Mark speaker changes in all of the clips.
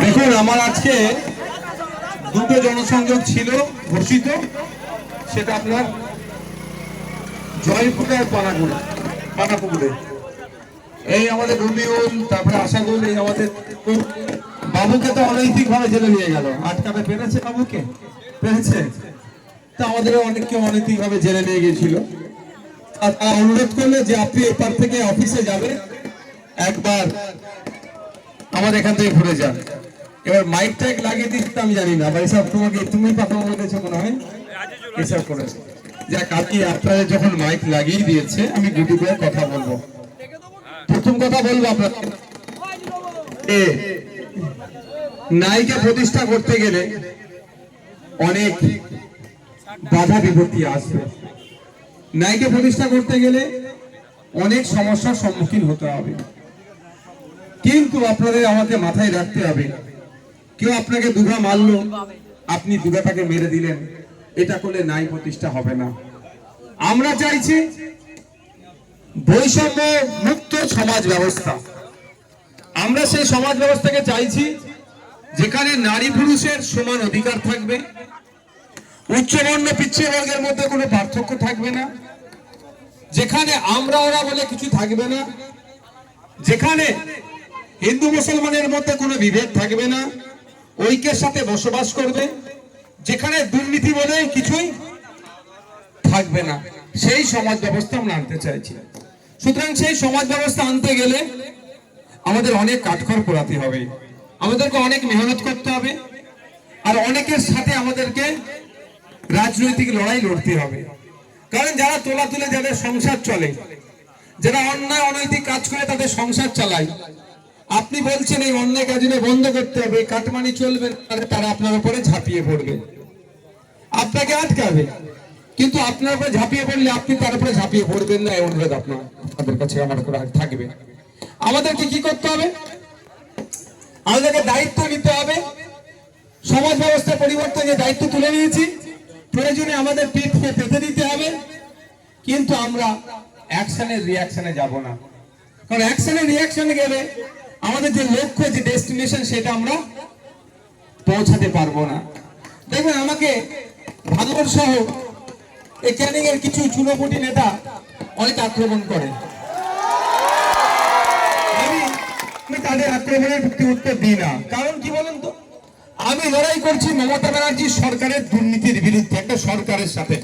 Speaker 1: দেখুন, আমার আজকে দুটো জনসংযোগ ছিল ঘোষিত, সেটা আপনার জয়পুর আর পানাপুকুরে। এই আমাদের রবিউল, তারপরে আশাগুল, এই আমাদের বাবুকে তো অনৈতিক ভাবে জেলে নিয়ে গেল। আটকাতে পেরেছে বাবুকে? পেরেছে। তা আমাদের অনেককে অনৈতিক ভাবে জেলে নিয়ে গিয়েছিল। আর তারা অনুরোধ করলে যে আপনি এপার থেকে অফিসে যাবে, একবার আমাদের এখান থেকে ঘুরে যান। এবার মাইক টাইক লাগিয়ে দিতে আমি জানি না, ভাই সাহেব তুমি কথা বলেছো মনে হয়, এসব করেছে। যাক, আপনি আপনাদের যখন মাইক লাগিয়ে দিয়েছে, আমি দুটি করে কথা বলবো। প্রথম কথা বলবো, আপনাকে নায়িকা প্রতিষ্ঠা করতে গেলে অনেক বাধা বিপত্তি আসবে। নায়িকা প্রতিষ্ঠা করতে গেলে অনেক সমস্যার সম্মুখীন হতে হবে, কিন্তু আপনাদের আমাকে মাথায় রাখতে হবে, কেউ আপনাকে দুঘা মারলো, আপনি দুঘাটাকে মেরে দিলেন, এটা করলে নারী প্রতিষ্ঠা হবে না। আমরা চাইছি বৈষম্য মুক্ত সমাজ ব্যবস্থা। আমরা সেই সমাজ ব্যবস্থাকে চাইছি যেখানে নারী পুরুষের সমান অধিকার থাকবে, উচ্চবর্ণ পিছিয়ে বর্গের মধ্যে কোনো পার্থক্য থাকবে না, যেখানে আমরা ওরা বলে কিছু থাকবে না, যেখানে হিন্দু মুসলমানের মধ্যে কোনো বিভেদ থাকবে না, ঐক্যের সাথে বসবাস করবে, যেখানে দুর্নীতি বলে কিছুই থাকবে না, সেই সমাজ ব্যবস্থা আমরা আনতে চাইছি। সুতরাং সেই সমাজ ব্যবস্থা আনতে গেলে আমাদের অনেক কাঠখড় পোড়াতে হবে, আমাদেরকে অনেক মেহনত করতে হবে, আর অনেকের সাথে আমাদেরকে রাজনৈতিক লড়াই লড়তে হবে। কারণ যারা তোলা তুলে যাদের সংসার চলে, যারা অন্যায় অনৈতিক কাজ করে তাদের সংসার চালায়, আপনি বলছেন এই অন্যায় কাজগুলো বন্ধ করতে হবে, কাটমানি চলবে, তারা আপনার উপরে ঝাঁপিয়ে পড়বে, আপনাকে আটকাবে, কিন্তু আপনার উপরে ঝাঁপিয়ে পড়লে আপনি তার উপরে ঝাঁপিয়ে পড়বেন না, এই অনুরোধ আপনাদের কাছে আমার থাকবে। আমাদেরকে কি করতে হবে? আমাদেরকে দায়িত্ব নিতে হবে। সমাজ ব্যবস্থা পরিবর্তনের দায়িত্ব তুলে নিয়েছি, প্রয়োজনে আমাদের পিঠকে পেতে দিতে হবে, কিন্তু আমরা অ্যাকশনের রিয়াকশনে যাব না। কারণ অ্যাকশনের রিয়াকশনে গেলে আমাদের যে লক্ষ্য, যে ডেস্টিনেশন, সেটা আমরা পৌঁছাতে পারবো না। দেখবেন, আমাকে ভাঙড় সহ এই ক্যানিং এর কিছু চুনোপুটি নেতা অনেক আক্রমণ করে। আমি তাদের আক্রমণের উত্তর দিই না। কারণ কি বলেন তো? আমি লড়াই করছি মমতা ব্যানার্জি সরকারের দুর্নীতির বিরুদ্ধে, একটা সরকারের সাথে।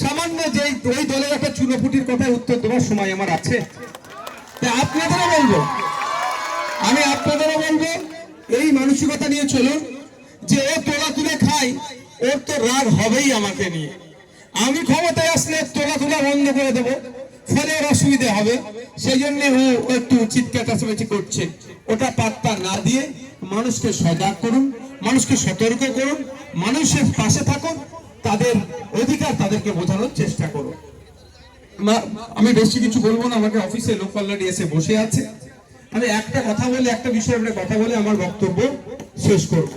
Speaker 1: সামান্য যে ওই দলের একটা চুনোপুটির কথায় উত্তর দেওয়ার সময় আমার আছে? আপনাদেরও বলবো, আমি আপনাদেরও বলবো, এই মানসিকতা নিয়ে চলুন যে ও তোলা তুলে খায়, ওর তো রাগ হবেই আমাকে নিয়ে। আমি ক্ষমতায় আসলে তোলা তুলা বন্ধ করে দেবো, ফলে ওর অসুবিধা হবে, সেই জন্য ও একটু চিৎকার চেঁচামেচি করছে। ওটা পাত্তা না দিয়ে মানুষকে সজাগ করুন, মানুষকে সতর্ক করুন, মানুষের পাশে থাকুন, তাদের অধিকার তাদেরকে বোঝানোর চেষ্টা করুন। আমি বেশি কিছু বলবো না, আমাকে অফিসে লোক অলরেডি এসে বসে আছে। আমি একটা কথা বলে, একটা বিষয়ে আমরা কথা বলে আমার বক্তব্য শেষ করব।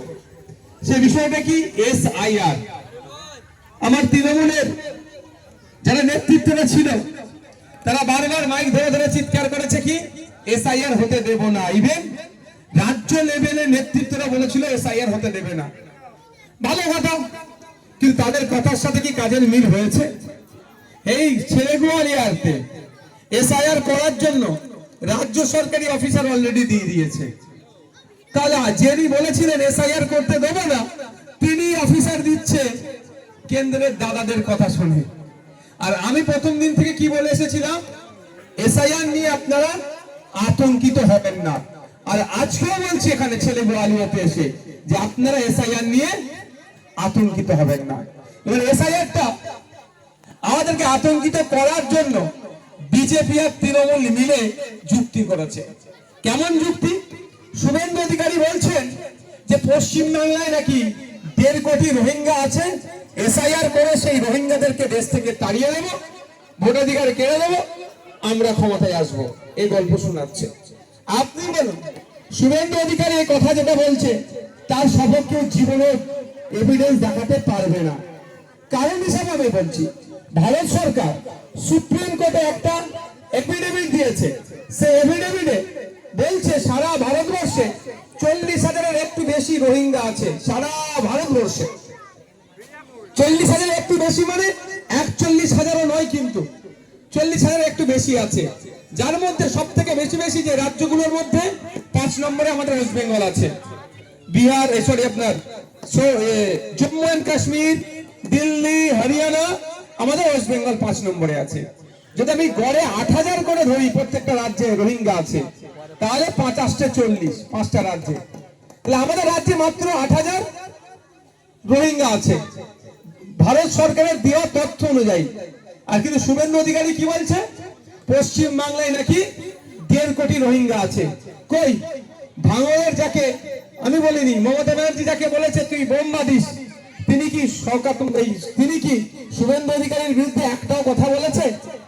Speaker 1: সেই বিষয়টা কি? SIR। আমার তৃণমূলের যারা নেতৃত্বরা ছিল, তারা বারবার মাইক ধরে ধরে চিৎকার করেছে কি SIR হতে দেব না। ইভেন রাজ্য লেভেলে নেতৃত্বরা বলেছিল SIR হতে দেবে না। ভালো কথা, কিন্তু তাদের কথার সাথে কি কাজের মিল হয়েছে? এই ছেলেগুয়ালিয়াতে SIR করার জন্য রাজ্য সরকারি অফিসার অলরেডি দিয়ে দিয়েছে। তাহলে যিনি বলেছিলেন SIR করতে দেবে না, তিনি অফিসার দিচ্ছে কেন্দ্রের দাদাদের কথা শুনে। আর আমি প্রথম দিন থেকে কি বলে এসেছিলাম, SIR নিয়ে আপনারা আতঙ্কিত হবেন না। আর আজকেও বলছি এখানে ছেলেগুয়ালিয়াতে এসে যে আপনারা SIR নিয়ে আতঙ্কিত হবেন না। এবার SIRটা আমাদেরকে আতঙ্কিত করার জন্য বিজেপি আর তৃণমূল মিলে যুক্তি করেছে। কেমন যুক্তি? শুভেন্দু অধিকারী বলছেন যে পশ্চিমবাংলায় নাকি 1.5 কোটি রোহিঙ্গা আছে, SIR করে সেই রোহিঙ্গাদেরকে দেশ থেকে তাড়িয়ে দেবো, ভোটাধিকার কেড়ে দেবো, আমরা ক্ষমতায় আসবো, এই গল্প শোনাচ্ছে। আপনি বলুন, শুভেন্দু অধিকারী এই কথা যেটা বলছে তার সপক্ষে জীবনের এভিডেন্স দেখাতে পারবে না। কারণ হিসাবে আমি বলছি, ভারত সরকার সুপ্রিম কোর্টে একটা এফিডেভিট দিয়েছে। সেই এফিডেভিটে বলছে সারা ভারতবর্ষে
Speaker 2: 40,000-এর একটু বেশি রোহিঙ্গা আছে সারা ভারতবর্ষে। 40,000-এর একটু বেশি মানে 41,000-ও নয়, কিন্তু 40,000-এর একটু বেশি আছে। যার মধ্যে সব থেকে বেশি বেশি যে রাজ্যগুলোর মধ্যে 5 নম্বরে আমাদের ওয়েস্ট বেঙ্গল আছে, বিহার, সরি আপনার জম্মু এন্ড কাশ্মীর, দিল্লি, হরিয়ানা, আমাদের ওয়েস্ট বেঙ্গল 5 নম্বরে আছে। যদি আমি গড়ে 8,000 করে ধরি প্রত্যেকটা রাজ্যে রোহিঙ্গা আছে, তাহলে 5 40, 5টা রাজ্যে, তাহলে আমাদের রাজ্যে মাত্র 8,000 রোহিঙ্গা আছে ভারত সরকারের দেওয়া তথ্য অনুযায়ী। আর কিন্তু শুভেন্দু অধিকারী কি বলছে, পশ্চিম বাংলায় নাকি 1.5 কোটি রোহিঙ্গা আছে। কই ভাঙড়ের, যাকে আমি বলিনি, মমতা ব্যানার্জি যাকে বলেছে তুই বোম্বা দিস, তিনি কি তিনি কি শুভেন্দু অধিকারীর বিরুদ্ধে একটাও কথা বলেছে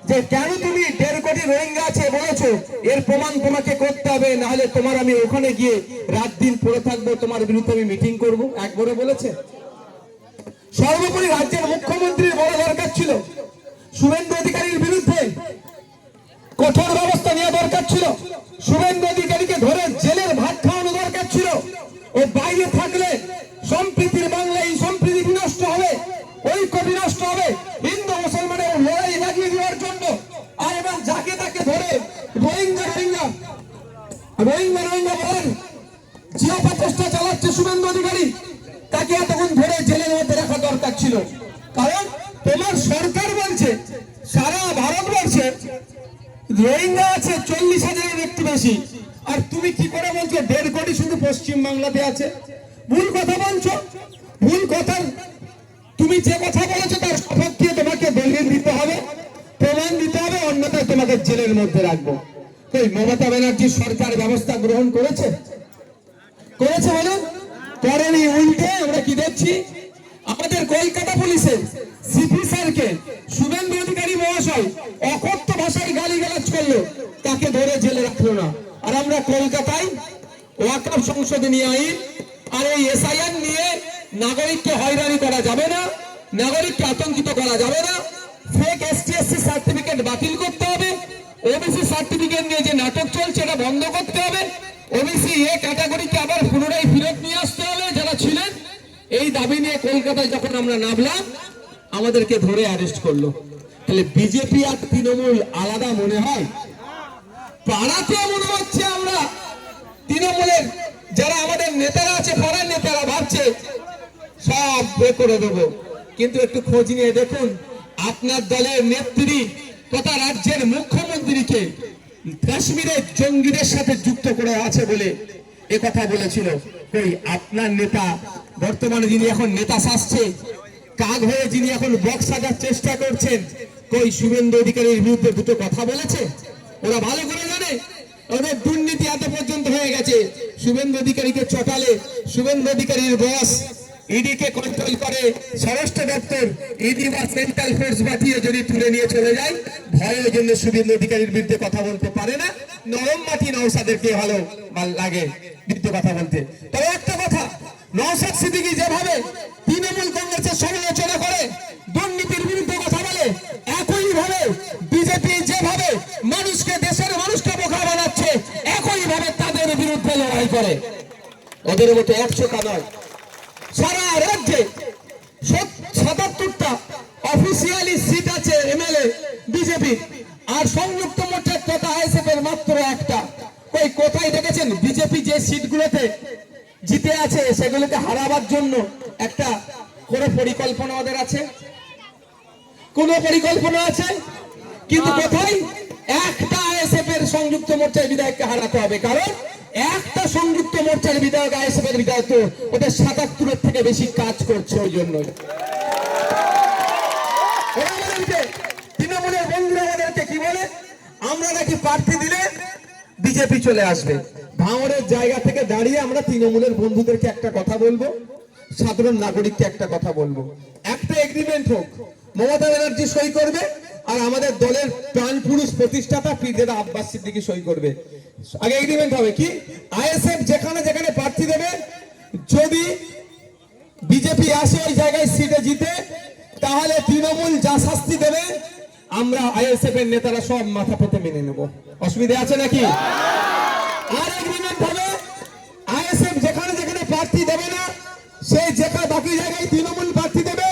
Speaker 2: যে কেন তুমি 1.5 কোটি রোহিঙ্গা আছে বলেছো, এর প্রমাণ তোমাকে করতে হবে, না হলে তোমার আমি ওখানে গিয়ে রাত দিন পড়ে থাকবো, তোমার বিরুদ্ধে আমি মিটিং করবো, একবারও বলেছে? সর্বোপরি রাজ্যের মুখ্যমন্ত্রীর বড় দরকার ছিল শুভেন্দু অধিকারীর বিরুদ্ধে কঠোর ব্যবস্থা নেওয়া দরকার ছিল, শুভেন্দু অধিকারীকে ধরে জেলের ভাত খাওয়ানো দরকার ছিল। ও বাইরে থাকলে সম্প্রীতির বাংলায় সম্প্রীতি বিনষ্ট হবে, ঐক্য বিনষ্ট হবে, হিন্দু মুসলমানের লড়াই লাগিয়ে দেওয়ার জন্য। আর এবং যাকে তাকে ধরে রোহিঙ্গা রোহিঙ্গা রোহিঙ্গা রোহিঙ্গা বলেন যে অপচেষ্টা চালাচ্ছে শুভেন্দু অধিকারী, তাকে এতক্ষণ ধরে জেলের মধ্যে রাখা দরকার ছিল। কারণ তোমার সরকার বলছে সারা ভারতবর্ষে রোহিঙ্গা আছে 40,000-এর একটু বেশি, আর তুমি কি করে বলছো 1.5 কোটি শুধু পশ্চিম বাংলাতে আছে? ভুল কথা বলছো, ভুল কথা। তুমি যে কথা বলেছো তার সপক্ষে তোমাকে দলিল দিতে হবে, প্রমাণ দিতে হবে, অন্যথায় তোমাকে জেলের মধ্যে রাখবো। এই মমতা ব্যানার্জি সরকার ব্যবস্থা গ্রহণ করেছে বলুন? করেনি। উল্টে আমরা কি দেখছি, আমাদের কলকাতা পুলিশের সিপি স্যারকে শুভেন্দু অধিকারী মহাশয় অকথ্য ভাষায় গালিগালাজ করলো, তাকে ধরে জেলে রাখলো না। আর আমরা কলকাতায় ওয়াকফ সংশোধনী আইন আর এই এসআইআর নিয়ে নাগরিককে হয়রানি করা যাবে না, নাগরিককে আতঙ্কিত করা যাবে না, ফেক এসটিএসসি সার্টিফিকেট বাতিল করতে হবে, ওবিসি সার্টিফিকেট নিয়ে যে নাটক চলছে এটা বন্ধ করতে হবে, ওবিসি এ ক্যাটাগরিকে আবার পুনরায় ফেরত নিয়ে আসতে হবে যারা ছিলেন। এই দাবি নিয়ে কলকাতায় যখন আমরা নামলাম, আমাদেরকে ধরে অ্যারেস্ট করলো। তাহলে বিজেপি আর তৃণমূল আলাদা মনে হয়? পাড়াতে মনে হচ্ছে আমরা তৃণমূলের যারা আমাদের নেতারা আছে, পাড়ার নেতারা ভাবছে সব বে করে দেবো, কিন্তু একটু খোঁজ নিয়ে দেখুন আপনার দলের নেত্রী তথা রাজ্যের মুখ্যমন্ত্রীকে কাশ্মীরের জঙ্গিদের সাথে যুক্ত করে আছে বলে এ কথা বলেছিল। কই আপনার নেতা বর্তমানে যিনি এখন নেতা সাজছে, কাক হয়ে যিনি এখন বক্স সাজার চেষ্টা করছেন, কই শুভেন্দু অধিকারীর বিরুদ্ধে দুটো কথা বলেছে? ওরা ভালো করে জানে ওদের দুর্নীতি এত পর্যন্ত হয়ে গেছে। শুভেন্দু অধিকারীকে চটালে শুভেন্দু অধিকারীর বস ইডিকে কন্ট্রোল করে স্বরাষ্ট্র দপ্তর, ইডি বা সেন্ট্রাল ফোর্স পাঠিয়ে যদি তুলে নিয়ে চলে যায়, ভয়ের জন্য শুভেন্দু অধিকারীর বিরুদ্ধে কথা বলতে পারে না। নরম মাটি নওশাদেরকে ভালো লাগে বিরুদ্ধে কথা বলতে। তবে একটা কথা, নওশাদ সিদ্দিকী যেভাবে তৃণমূল কংগ্রেসের সমালোচনা করে, দুর্নীতির বিরুদ্ধে কথা বলে, একই ভাবে বিজেপি যেভাবে মানুষকে, দেশের মানুষকে বোকা বানাচ্ছে, একই ভাবে তাদের বিরুদ্ধে লড়াই করে। ওদের মতো 100টা নয়, সারা রাজ্যে 77টা অফিসিয়ালি সিট আছে এমএলএ বিজেপি, আর সংযুক্ত মোর্চার তথা আইএসএফ এর মাত্র একটা। কই কোথায় দেখেছেন বিজেপি যে সিটগুলোতে জিতে আছে সেগুলোকে হারাবার জন্য একটা কোনো পরিকল্পনা ওদের আছে? কোন পরিকল্পনা আছে? কিন্তু কোথায় একটা আইএসএফ এর সংযুক্ত মোর্চার বিধায়ককে হারাতে হবে, কারণ একটা সংযুক্ত মোর্চার বিধায়ক আইএসএফ এর বিধায়ক তো ওদের 77-এর থেকে বেশি কাজ করছে। ওই জন্য তৃণমূলের বন্ধুরা আমাদেরকে কি বলে, আমরা নাকি প্রার্থী দিলে বিজেপি চলে আসবে। ভাঙড়ের জায়গা থেকে দাঁড়িয়ে আমরা তৃণমূলের বন্ধুদেরকে একটা কথা বলবো, সাধারণ নাগরিককে একটা কথা বলবো, একটা এগ্রিমেন্ট হোক, মমতা ব্যানার্জি সই করবে আর আমাদের দলের প্রাণ পুরুষ প্রতিষ্ঠাতা পীরজাদা আব্বাস সিদ্দিকী সই করবে। আগে এগ্রিমেন্ট হবে কি, আইএসএফ যেখানে যেখানে প্রার্থী দেবে, যদি বিজেপি আসে ওই জায়গায় সিটে জিতে, তাহলে তৃণমূল যা শাস্তি দেবে আমরা আইএসএফ এর নেতারা সব মাথা পেতে মেনে নেব। অসুবিধা আছে নাকি? আর এগ্রিমেন্ট হবে আইএসএফ যেখানে যেখানে প্রার্থী দেবে না, সেই যেখানে বাকি জায়গায় তৃণমূল প্রার্থী দেবে।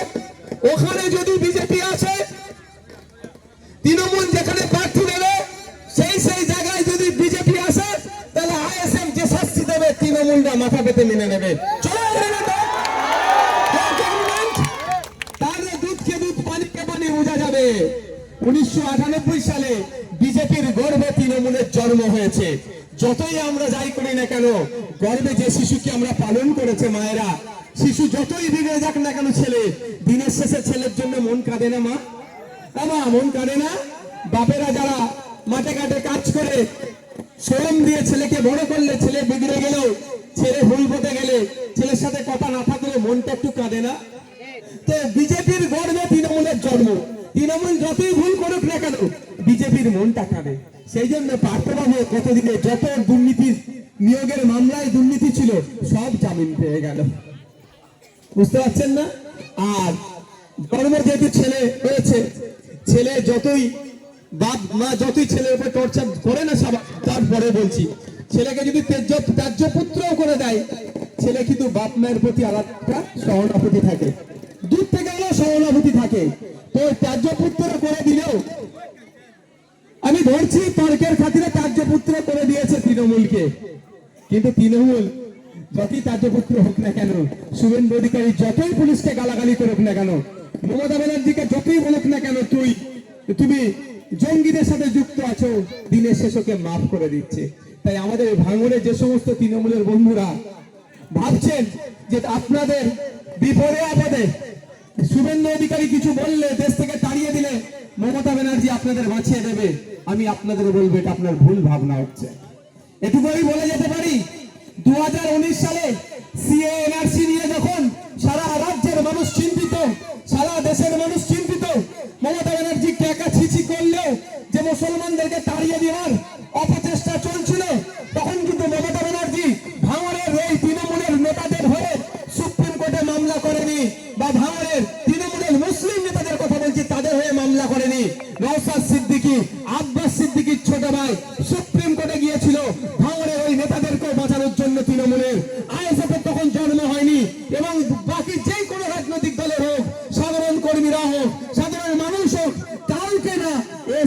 Speaker 2: ওখানে যদি বিজেপি আসে, তৃণমূল যেখানে প্রার্থী দেবে সেই সেই জায়গায় যদি বিজেপি আসে, তাহলে আইএসএফ যে শাস্তি দেবে তৃণমূলরা মাথা পেতে মেনে নেবে। চলো মেনে নাও। তাহলে দুধকে দুধ পানিকে পানি বোঝা যাবে। 1998 সালে বিজেপির গর্বে তৃণমূলের জন্ম হয়েছে। যতই আমরা যাই করি না কেন, গর্বে যে শিশুকে আমরা পালন করেছে মায়েরা, শিশু যতই বিগড়ে যাক না কেন, ছেলে দিনের শেষে ছেলের জন্য মন কাঁদে না মা? মা মন কাঁদে না? বাপেরা যারা মাঠে ঘাটে কাজ করে শ্রম দিয়ে ছেলেকে বড় করলে, ছেলে বিগড়ে গেলেও, ছেলে ভুল পথে গেলে, ছেলের সাথে কথা না থাকলে মনটা একটু কাঁদে না? তো বিজেপির গর্বে তৃণমূলের জন্ম। তৃণমূল যতই ভুল করুক না কেন, বিজেপির মনটা কাঁদে। সেই জন্য পার্থবাবু কতদিনে যত দুর্নীতির নিয়োগের মামলায় দুর্নীতি ছিল, সব জামিন পেয়ে গেল। বুঝতে পারছেন না? আর গর্বে যেহেতু ছেলে হয়েছে, ছেলে যতই বাপ মা যতই ছেলের উপর টর্চার করে না সবাই, তারপরে বলছি, ছেলেকে যদি ত্যায্য পুত্রও করে দেয়, ছেলে কিন্তু বাপ মায়ের প্রতি আলাদা সহানুভূতি থাকে, দূর থেকে হলেও সহানুভূতি থাকে। তো ত্যায্য পুত্র করে দিলেও, আমি ধরছি তর্কের খাতিরে ত্যায্য পুত্র করে দিয়েছে তৃণমূলকে, কিন্তু তৃণমূল যতই ত্যায্য পুত্র হোক না কেন, শুভেন্দু অধিকারী যতই পুলিশকে গালাগালি করুক না কেন, মমতা ব্যানার্জিকে যতই বলুক না কেন তুমি জঙ্গিদের সাথে যুক্ত আছো, দিনের শেষকে মাফ করে দিচ্ছে। তাই আমাদের ভাঙড়ে যে সমস্ত তৃণমূলের বন্ধুরা ভাবছেন যে আপনাদের বিপদে আপদে শুভেন্দু অধিকারী কিছু বললে, দেশ থেকে তাড়িয়ে দিলে মমতা ব্যানার্জি আপনাদের বাঁচিয়ে দেবে, আমি আপনাদের বলবো এটা আপনার ভুল ভাবনা হচ্ছে। এটুকুই বলে যেতে পারি, 2019 সালে সিএ এনআরসি নিয়ে যখন সারা রাজ্যের মানুষ চিন্তিত, সারা দেশের মানুষ চিন্তিত, মমতা ব্যানার্জি টাকা ছিচি করলেও যে মুসলমানদেরকে তাড়িয়ে দেওয়ার অপচেষ্টা চলছিল, তখন কিন্তু মমতা ব্যানার্জি ভাঙড়ের এই তৃণমূলের নেতাদের হয়ে সুপ্রিম কোর্টে মামলা করেনি, বা ভাঙড়ের তৃণমূলের মুসলিম নেতাদের কথা বলছি, তাদের হয়ে মামলা করেনি। নওশাদ সিদ্দিকী, আব্বাস সিদ্দিকীর ছোট ভাই সুপ্রিম কোর্টে গিয়েছিল ভাঙড়ের ওই নেতাদেরকে বাঁচানোর জন্য। তৃণমূলের আইএসএফ এর তখন জন্ম হয়নি, এবং বাকি যে কোনো রাজনৈতিক দলের হোক, সাধারণ কর্মীরা হোক, সাধারণ মানুষ হোক, কাউকে না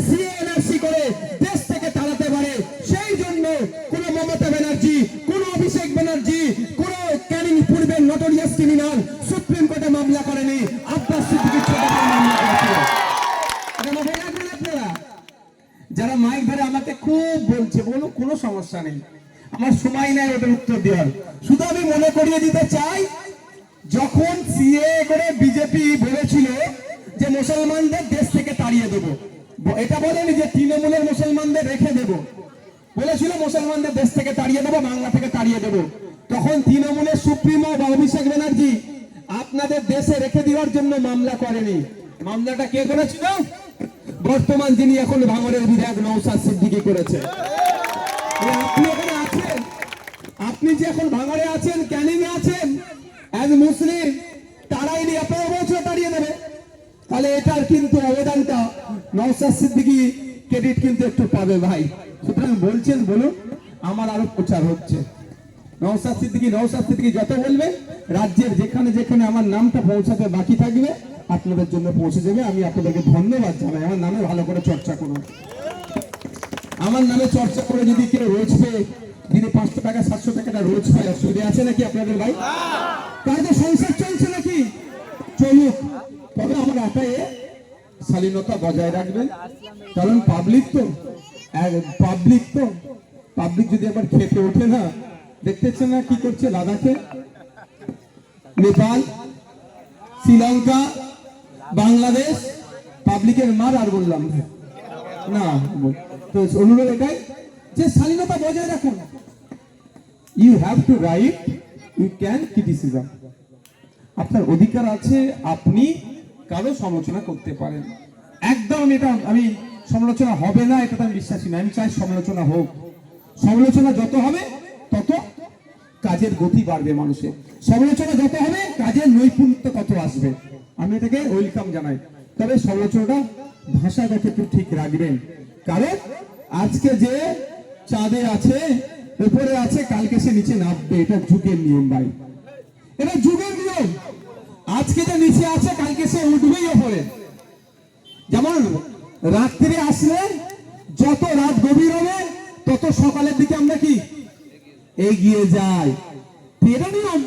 Speaker 2: সিএনআরসি করে দেশ থেকে তাড়াতে পারে। সেই জন্য কোন মমতা ব্যানার্জি, কোন অভিষেক ব্যানার্জি, কোন ক্যানিং পূর্বের নটোরিয়াস ক্রিমিনাল সুপ্রিম কোর্টে মামলা করেনি, আব্বাস সিদ্দিকীর ছোট ভাই মামলা করেছিল। এটা মাথায় রাখবেন আপনারা। যারা মাইক ধরে আমাকে খুব বলছে, বলুন, কোনো সমস্যা নেই, আমার সময় নাই ওটার উত্তর দেওয়ার। শুধু আমি মনে করিয়ে দিতে চাই, যখন সিএ করে বিজেপি বলেছিল যে মুসলমানদের দেশ থেকে তাড়িয়ে দেবো, এটা বলেনি যে তৃণমূলের মুসলমানদের রেখে দেব, বলেছিল মুসলমানদের দেশ থেকে তাড়িয়ে দেবো, বাংলা থেকে তাড়িয়ে দেবো। তখন তৃণমূলের সুপ্রিমো বা অভিষেক ব্যানার্জি আপনাদের দেশে রেখে দেওয়ার জন্য মামলা করেনি। মামলাটা কে করেছিল? বর্তমান যিনি এখন ভাঙড়ের বিধায়ক নওশাদ সিদ্দিকী করেছে। আপনি এখানে আছেন, আপনি যে এখন ভাঙড়ে আছেন, ক্যানিং এ আছেন, এজ মুসলিম, তারাইনি, আপনারা বলছো তাড়িয়ে দেবে, তাহলে এটার কিন্তু অবদানটা নওশাদ সিদ্দিকী ক্রেডিট কিন্তু একটু পাবে ভাই। সুতরাং বলছেন বলুন, আমার আরো প্রচার হচ্ছে। নওশাদ সিদ্দিকী যত বলবে, রাজ্যের যেখানে যেখানে আমার নামটা পৌঁছাতে বাকি থাকবে, আপনাদের জন্য পৌঁছে যাবে। আমি আপনাদেরকে ধন্যবাদ জানাই। আমার নামে ভালো করে চর্চা করুন। আমার নামে চর্চা করে যদি কেউ রোজ পেয়ে, যিনি 500 টাকা 700 টাকাটা রোজ পায়, অসুবিধা আছে নাকি আপনাদের ভাই? তাহলে সংসার চলছে নাকি? চলুক, তবে আমার একাই শালীনতা বজায় রাখবেন, কারণ পাবলিক যদি আবার খেতে ওঠে না, দেখতেছেন না কি করছে লাদাখে, নেপাল, শ্রীলঙ্কা, বাংলাদেশ, পাবলিকের মার। আর বললাম না, তো অনুরোধ এটাই যে শালীনতা বজায় রাখুন। You have to right, you can criticism, আপনার অধিকার আছে, আপনি কারো সমালোচনা করতে পারেন। একদম এটা আমি সমালোচনা হবে না এটা আমি বিশ্বাসী না। আমি চাই সমালোচনা হোক, সমালোচনা যত হবে তত কাজের গতি বাড়বে মানুষের, সমালোচনা যত হবে কাজের নৈপুণ্য তত আসবে। আমি এটাকে ওয়েলকাম জানাই। তবে সমালোচনাটা ভাষাটাকে একটু ঠিক রাখবেন, কারণ আজকে যে চাঁদে আছে উপরে আছে, কালকে সে নিচে নামবে। এটা যুগের নিয়ম ভাই, এটা যুগের নিয়ম। আজকে যে নিচে আছে কালকে সে উঠবেই ওপরে। যেমন রাত্রি আসলে যত রাত গভীর হবে তত সকালের দিকে আমরা কি এগিয়ে যাই, এটা নিয়ম।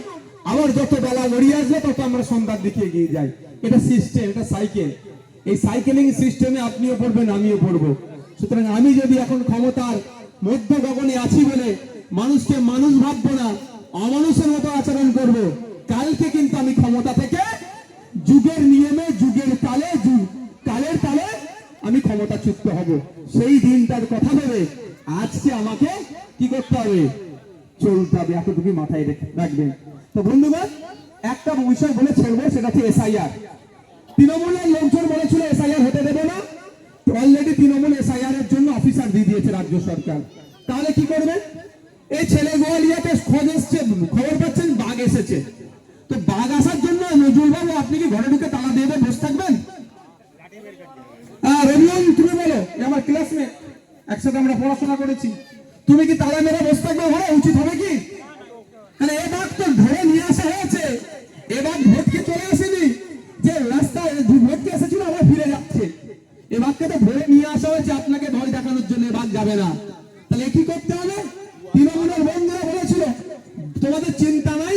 Speaker 2: আবার যত বেলা গড়িয়ে আসবে তত আমরা সন্ধ্যার দিকে এগিয়ে যাই। এটা সিস্টেম, এটা সাইকেল। এই সাইকেলিং সিস্টেমে আপনিও পড়বেন, আমিও পড়বো। সুতরাং আমি যদি এখন ক্ষমতার মধ্য গগনে আছি বলে মানুষকে মানুষ ভাববো না, অমানুষের মতো আচরণ করব, কালকে কিন্তু আমি ক্ষমতা থেকে যুগের নিয়মে, যুগের তালে, কালের তালে আমি ক্ষমতাচ্যুত হব। সেই দিনটার কথা ভেবে আজকে আমাকে কি করতে হবে, চলতে হবে। এতটুকু মাথায় রাখবেন। তো বন্ধুগণ, একটা বিষয় বলে ছেড়বো, সেটা হচ্ছে এসআইআর। তৃণমূলের লোকজন বলেছিল এসআইআর হতে দেবে না, অলরেডি তৃণমূল এসআইআর এর জন্য অফিসার দিয়ে দিয়েছে রাজ্য সরকার। তাহলে কি করবে? এই ছেলে গোয়ালিয়াতে খোঁজ এসছে, খবর পাচ্ছেন বাঘ এসেছে। তো বাঘ আসার জন্য নজরুল বাবু আপনি কি ঘরে ঢুকে তালা দিয়ে বসে থাকবেন? রবিউল, তুমি বলো, আমার ক্লাসমেট, একসাথে আমরা পড়াশোনা করেছি, তুমি কি তালা মেরে বসে থাকবে ঘরে? উচিত হবে কি? মানে এ বাঘ তো ধরে নিয়ে আসা হয়েছে, এ বাঘ ভোটকে চলে আসেনি যে রাস্তায় ভোটকে এসেছিল আবার ফিরে যাচ্ছে। এ বাঘকে তো ধরে নিয়ে আসা হয়েছে আপনাকে ভয় দেখানোর জন্য। বাঘ যাবে না। তাহলে কি করতে হবে? তৃণমূলের বন্ধুরা বলেছিল তোমাদের চিন্তা নাই,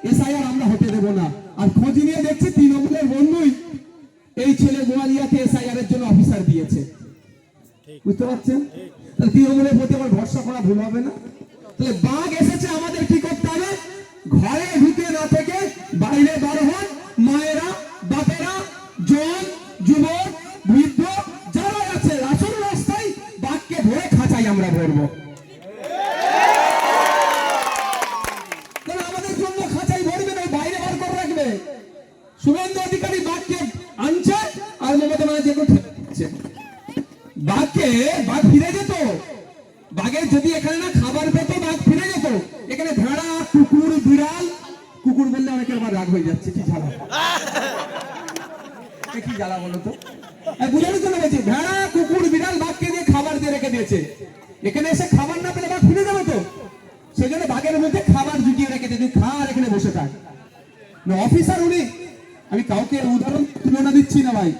Speaker 2: এসআইআর আমরা হতে দেব না। আর খোঁজ নিয়ে দেখছি তৃণমূলের বন্ধুই এই ছেলে গোয়ালিয়াতে এসআইআর এর জন্য অফিসার দিয়েছে। বুঝতে পারছেন? তাহলে তৃণমূলের প্রতি আমার ভরসা করা ভুল হবে না। তাহলে বাঘ এসেছে, আমাদের কি করতে হবে? ঘরে ঢুকে না থেকে বাইরে বার হন। মায়েরা, বাপেরা, জওয়ান, যুবক, বৃদ্ধ যারা আছে আসল রাস্তায় বাঘকে ধরে খাঁচাই আমরা ভরবো। আমাদের জন্য খাঁচাই ভরবে না, বাইরে বার করে রাখবে। শুভেন্দু অধিকারী বাঘকে আনছে আর মমতা ব্যানার্জি ঠেকাচ্ছে। বাঘ ফিরে যেত। বাঘের যদি এখানে না খাবার পেত, বাঘ ফিরে যেত। এখানে ভেড়া, কুকুর, বিড়াল, কুকুর বললে অনেকের আবার রাগ হয়ে যাচ্ছে, কি জ্বালা, কি জ্বালা বলো তো? বুঝানোর জন্য বলছি, ভেড়া, কুকুর, বিড়াল বাঘকে দিয়ে খাবার দিয়ে রেখে দিয়েছে। এখানে এসে খাবার না পেলে বাঘ ফিরে যাবে তো। সেখানে বাঘের মধ্যে খাবার জুটিয়ে রেখেছে, তুই খা আর এখানে বসে থাক। অফিসার উনি, আমি কাউকে উদাহরণ তুলনা দিচ্ছি না ভাই,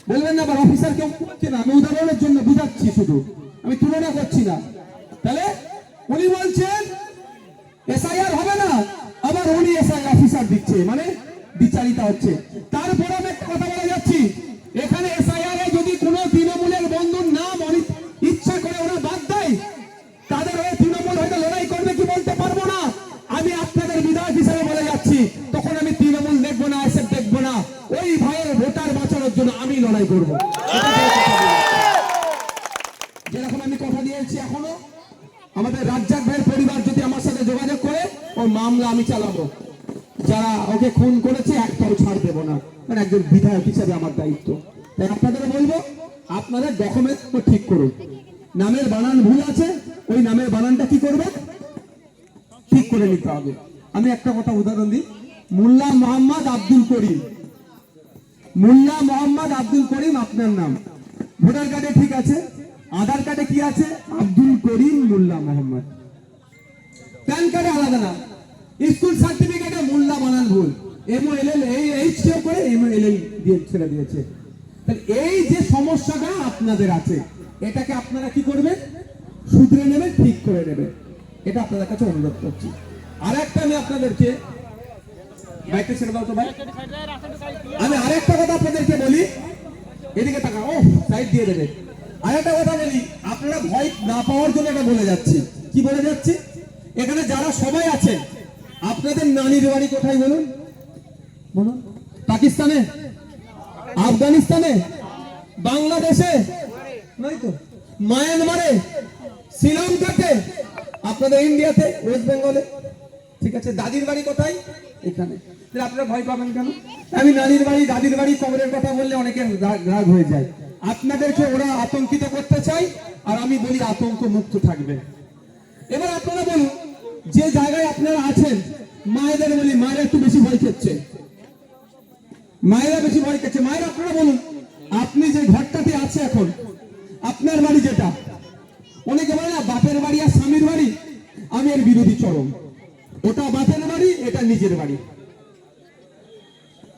Speaker 2: বলবেন না আবার অফিসার কেউ করছে না। আমি উদাহরণের জন্য বুঝাচ্ছি শুধু, আমি তুলনা করছি না। তাহলে উনি বলছেন এসআইআর হবে না, আবার উনি এসআই অফিসার দিচ্ছে, মানে বিচারিতা হচ্ছে। তারপরে আমি একটা কথা বলে যাচ্ছি, এখানে এসআইআর এ যদি কোনো তৃণমূলের বন্ধুর নাম ইচ্ছা করে ওরা বাদ দেয়, তাদের হয়ে তৃণমূল হয়তো লড়াই করবে কি বলতে পারবো না। আমি আপনাদের বিধায়ক হিসেবে বলে যাচ্ছি, তখন আমি তৃণমূল দেখবো না, এসে দেখবো না, ওই ভাইয়ের ভোটার বাঁচানোর জন্য আমি লড়াই করবো। যেরকম আমি কথা দিয়েছি, এখনো আমাদের রাজ্জাক ভাইয়ের পরিবার যদি আমার সাথে যোগাযোগ করে, ওর মামলা আমি চালাবো। যারা ওকে খুন করেছে একটাও ছাড় দেবো না, মানে একজন বিধায়ক হিসেবে আমার দায়িত্ব। তাই আপনাদের বলবো, আপনাদের ডকুমেন্ট ঠিক করুন। নামের বানান ভুল আছে, ওই নামের বানানটা কি করবে, ঠিক করে নিতে হবে। আমি একটা কথা উদাহরণ দিই, মোল্লা মোহাম্মদ আব্দুল করিম, মোল্লা মোহাম্মদ আব্দুল করিম আপনার নাম, ভোটার কার্ডে ঠিক আছে, আধার কার্ডে কি আছে, আব্দুল করিম মোল্লা মোহাম্মদ, প্যান কার্ডে আলাদা নাম, স্কুল সার্টিফিকেটে মোল্লা বানান ভুল, MOLL এইচ কেউ করে MOLL দিয়ে ছেড়ে দিয়েছে। তাহলে এই যে সমস্যাটা আপনাদের আছে, এটাকে আপনারা কি করবেন, শুধরে নেবেন, ঠিক করে নেবেন। এটা আপনাদের কাছে অনুরোধ করছি। আর একটা আমি আপনাদেরকে, বাইকটা ছেড়ে দাও তো ভাই, আমি আরেকটা কথা আপনাদেরকে বলি, এদিকে তাকা, ও সাইড দিয়ে দেবে। আরেকটা কথা বলি, আপনারা ভয় না পাওয়ার জন্য এটা বলে যাচ্ছি। কি বলে যাচ্ছি, এখানে যারা সবাই আছেন, আপনাদের নানির বাড়ি কোথায় বলুন, বলুন? পাকিস্তানে, আফগানিস্তানে, বাংলাদেশে নয় তো, মায়ানমারে, শ্রীলঙ্কাতে, আপনাদের ইন্ডিয়াতে, ওয়েস্ট বেঙ্গলে, ঠিক আছে। দাদির বাড়ি কোথায়, এখানে। আপনারা ভয় পাবেন কেন? আমি নানির বাড়ি, দাদির বাড়ি, কবরের কথা বললে অনেকের রাগ হয়ে যায়। আপনাদেরকে ওরা আতঙ্কিত করতে চায়, আর আমি বলি আতঙ্ক মুক্ত থাকবে। এবার আপনারা বলুন, যে জায়গায় আপনারা আছেন, মায়েদের বলি, মায়েরা একটু বেশি ভয় খেচ্ছে, মায়েরা বেশি ভয় খেচ্ছে। মায়েরা আপনারা বলুন, আপনি যে ঘরটাতে আছে এখন, আপনার বাড়ি যেটা, অনেকে বলে না বাপের বাড়ি আর স্বামীর বাড়ি, আমি এর বিরোধী চরম। ওটা বাপের বাড়ি, এটা নিজের বাড়ি।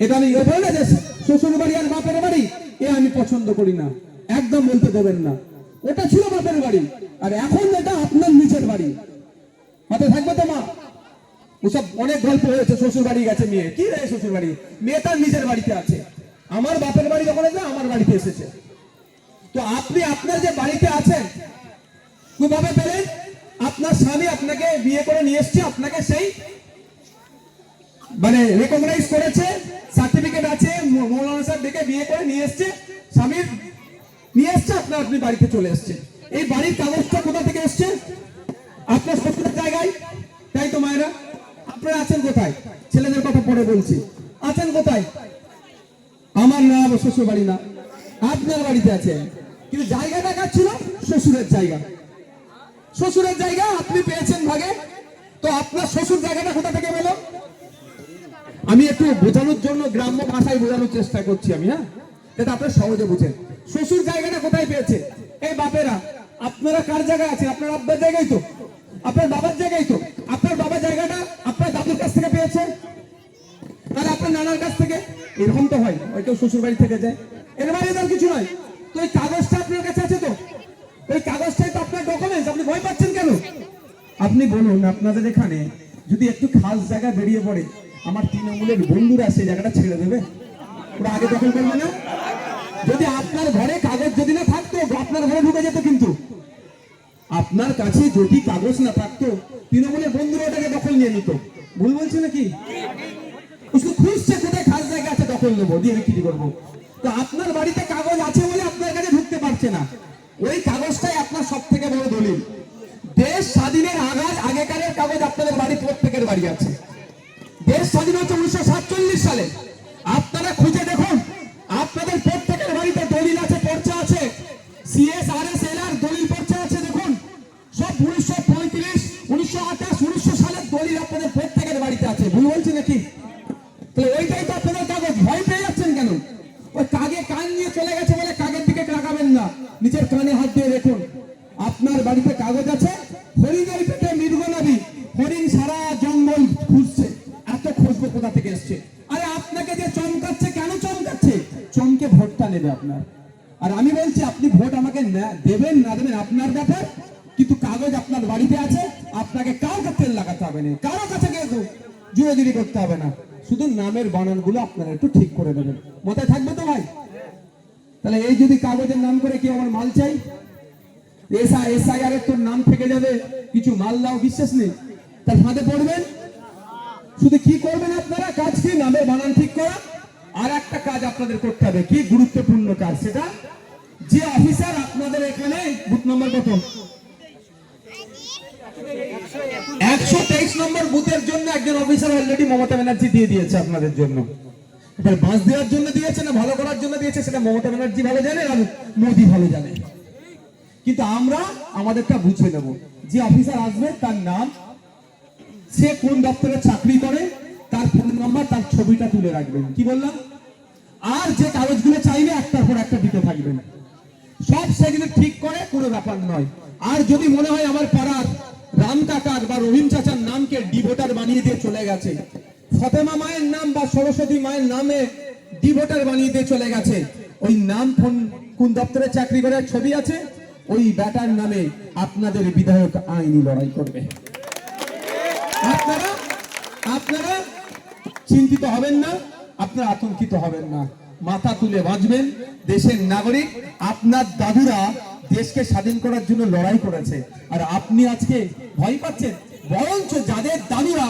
Speaker 2: এটা আমি বলি না যে শ্বশুর বাড়ি আর বাপের বাড়ি, এ আমি পছন্দ করি না, একদম বলতে দেবেন না। ওটা ছিল বাপের বাড়ি, আর এখন এটা আপনার নিজের বাড়ি। মাথায় থাকবে তো মা? ওসব অনেক গল্প হয়েছে, শ্বশুর বাড়ি গেছে মেয়ে, কি রে শ্বশুর বাড়ি, মেয়ে তার নিজের বাড়িতে আছে। আমার বাপের বাড়ি যখন এসে আমার বাড়িতে এসেছে। তো আপনি আপনার যে বাড়িতে আছেন কিভাবে পেলেন? আপনার স্বামী আপনাকে বিয়ে করে নিয়ে এসছে, আপনাকে সেই মানে রেকগনাইজ করেছে, সার্টিফিকেট আছে, মৌলানা সাহেব ডেকে বিয়ে করে নিয়ে এসছে, স্বামীর নিয়ে এসছে, আপনার আপনি বাড়িতে চলে এসছে। এই বাড়ির কাগজটা কোথা থেকে এসছে? আপনার শ্বশুরের জায়গায়, তাই তো মায়েরা? আপনারা আছেন কোথায়? ছেলেদের কথা পরে বলছি, আছেন কোথায়? আমার না, শ্বশুর বাড়ি না, আপনার বাড়িতে আছেন, কিন্তু জায়গাটা কার ছিল? শ্বশুরের জায়গা। শ্বশুরের জায়গা আপনি পেয়েছেন ভাগে, তো আপনার শ্বশুর জায়গাটা কোথা থেকে পেল? আমি একটু বোঝানোর জন্য গ্রাম্য ভাষায় বোঝানোর চেষ্টা করছি আমি, হ্যাঁ, এটা আপনারা সহজে বুঝেন। শ্বশুর জায়গাটা কোথায় পেয়েছে? এই বাপেরা, আপনারা কার জায়গায় আছেন? আপনার আব্বার জায়গায় তো, আপনার বাবার জায়গায় তো। আপনার বাবার জায়গাটা আপনার দাদুর কাছ থেকে পেয়েছে, তাহলে আপনার নানার কাছ থেকে। এরকম তো হয়, কেউ শ্বশুর বাড়ি থেকে যায়, এর বাইরে তার কিছু নয়। তো এই কাগজটা আপনার কাছে আছে তো, ওই কাগজটাই তো আপনার ডকুমেন্টস। আপনি ভয় পাচ্ছেন কেন? আপনি বলুন, আপনাদের এখানে যদি একটু খাস জায়গা বেরিয়ে পড়ে, আমার তৃণমূলের বন্ধুরা সেই জায়গাটা ছেড়ে দেবে? ওরা আগে দখল করবে না? যদি আপনার ঘরে কাগজ যদি না থাকতো, আপনার ঘরে ঢুকে যেত। কিন্তু আপনার কাছে যদি কাগজ না থাকতো, তৃণমূলের বন্ধুরা ওটাকে দখল নিয়ে নিত। ভুল বলছি নাকি? শুধু খুঁজছে কোথায় খাস জায়গা আছে, দখল নেবো, দিয়ে বিক্রি করবো। তো আপনার বাড়িতে কাগজ আছে বলে আপনার কাছে ঢুকতে পারছে না। ওই কাগজটাই আপনার সব থেকে বড় দলিল। দেশ স্বাধীনের আগেকারের কাগজ আপনাদের বাড়ি, প্রত্যেকের বাড়ি আছে। দেশ স্বাধীন হচ্ছে 1947 সালে। আপনারা খুঁজে দেখুন, আপনাদের প্রত্যেকের বাড়িতে দলিল আছে, পর্চা আছে, CSRSLR দলিল পর্চা আছে। দেখুন, সব 1935, 1928, 1900 সালের দলিল আপনাদের প্রত্যেকের বাড়িতে আছে। ভুল বলছি নাকি? তাহলে ওইটাই তো আপনাদের কাগজ। ভয় পেয়ে যাচ্ছেন কেন? ওই কাগে কান নিয়ে চলে গেছে বলে কাগের দিকে তাকাবেন না, নিচের কানে হাত দিয়ে দেখুন, আপনার বাড়িতে কাগজ আছে। হরিণের পেটে মৃগনাভি, হরিণ সারা জঙ্গল খুঁজছে, এত খুঁজবো কোথা থেকে এসছে? আরে আপনাকে যে চমকাচ্ছে, কেন চমকাচ্ছে? চমকে ভোটটা নেবে আপনার। আর আমি বলছি, আপনি ভোট আমাকে দেবেন না দেবেন আপনার ব্যাপার, কিন্তু কাগজ আপনার বাড়িতে আছে। আপনাকে কাউকে তেল লাগাতে হবে না, কারো কাছে কিন্তু জুড়োদিরি করতে হবে না। শুধু নামের বানানগুলো আপনারা একটু ঠিক করে দেবেন। মাথায় থাকবে তো ভাই? তাহলে এই যদি কাগজের নাম করে কি আমার মাল চাই, SIR এর তোর নাম থেকে যাবে, কিছু মাল দাও, বিশ্বাস নেই, তার ফাঁদে পড়বেন। শুধু কি করবেন আপনারা? কাজ কি? নামের বানান ঠিক করা। আর একটা কাজ আপনাদের করতে হবে, কি গুরুত্বপূর্ণ কাজ, সেটা যে অফিসার আপনাদের এখানে বুথ নম্বর কত, 123 নম্বর বুথের জন্য একজন অফিসার অলরেডি মমতা ব্যানার্জি দিয়ে দিয়েছে আপনাদের জন্য। এবার বাস দেওয়ার জন্য দিয়েছে না ভালো করার জন্য দিয়েছে, সেটা মমতা ব্যানার্জি ভালো জানে আর মোদি ভালো জানে। কিন্তু আমরা আমাদেরটা বুঝে নেব। যে অফিসার আসবে তার নাম, সে কোন দপ্তরে চাকরি করে, তার ফোন নাম্বার, তার ছবিটা তুলে রাখবেন। কি বললাম? আর যে কাগজগুলো চাইবে একটার পর একটা দিতে থাকবেন। সব সেগুলো ঠিক করে, কোনো ব্যাপার নয়। আর যদি মনে হয় আমার পাড়ার রাম কাকার বা রহিম চাচার নামকে ডিভোটার বানিয়ে দিয়ে চলে গেছে, ফতেমা মায়ের নাম বা সরস্বতী মায়ের নামে ডিভোটার বানিয়ে দিয়ে চলে গেছে, ওই নাম কোন দপ্তরে চাকরি করে ছবি আছে, ওই ব্যাটার নামে আপনাদের বিধায়ক আইনি লড়াই করবে। আপনারা চিন্তিত হবেন না, আপনারা আতঙ্কিত হবেন না, মাথা তুলে বাঁচবেন। দেশের নাগরিক, আপনার দাদুরা দেশকে স্বাধীন করার জন্য লড়াই করেছে, আর আপনি আজকে ভয় পাচ্ছেন। বরঞ্চ যাদের দাদুরা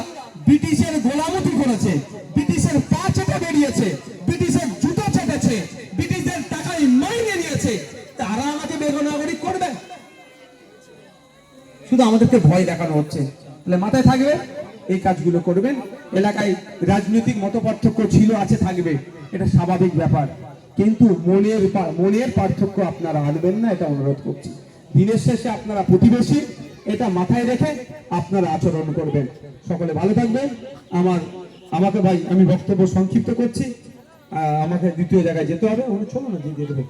Speaker 2: ব্রিটিশের গোলামতি করেছে, ব্রিটিশের পা চেটে বেরিয়েছে, ব্রিটিশের জুতো চেটেছে, ব্রিটিশদের টাকায় মাইনে নিয়েছে, তারা আমাকে বেগনাগরিক করবে। শুধু আমাদেরকে ভয় দেখানো হচ্ছে। তাহলে মাথায় থাকবে, এই কাজগুলো করবেন। এলাকায় রাজনৈতিক মতপার্থক্য ছিল, আছে, থাকবে, এটা স্বাভাবিক ব্যাপার, কিন্তু মনের পার্থক্য আপনারা আনবেন না, এটা অনুরোধ করছি। দিনের শেষে আপনারা প্রতিবেশী, এটা মাথায় রেখে আপনারা আচরণ করবেন। সকলে ভালো থাকবেন। আমাকে ভাই, আমি বক্তব্য সংক্ষিপ্ত করছি, আমাকে দ্বিতীয় জায়গায় যেতে হবে। চলো না, দিয়ে দেবে।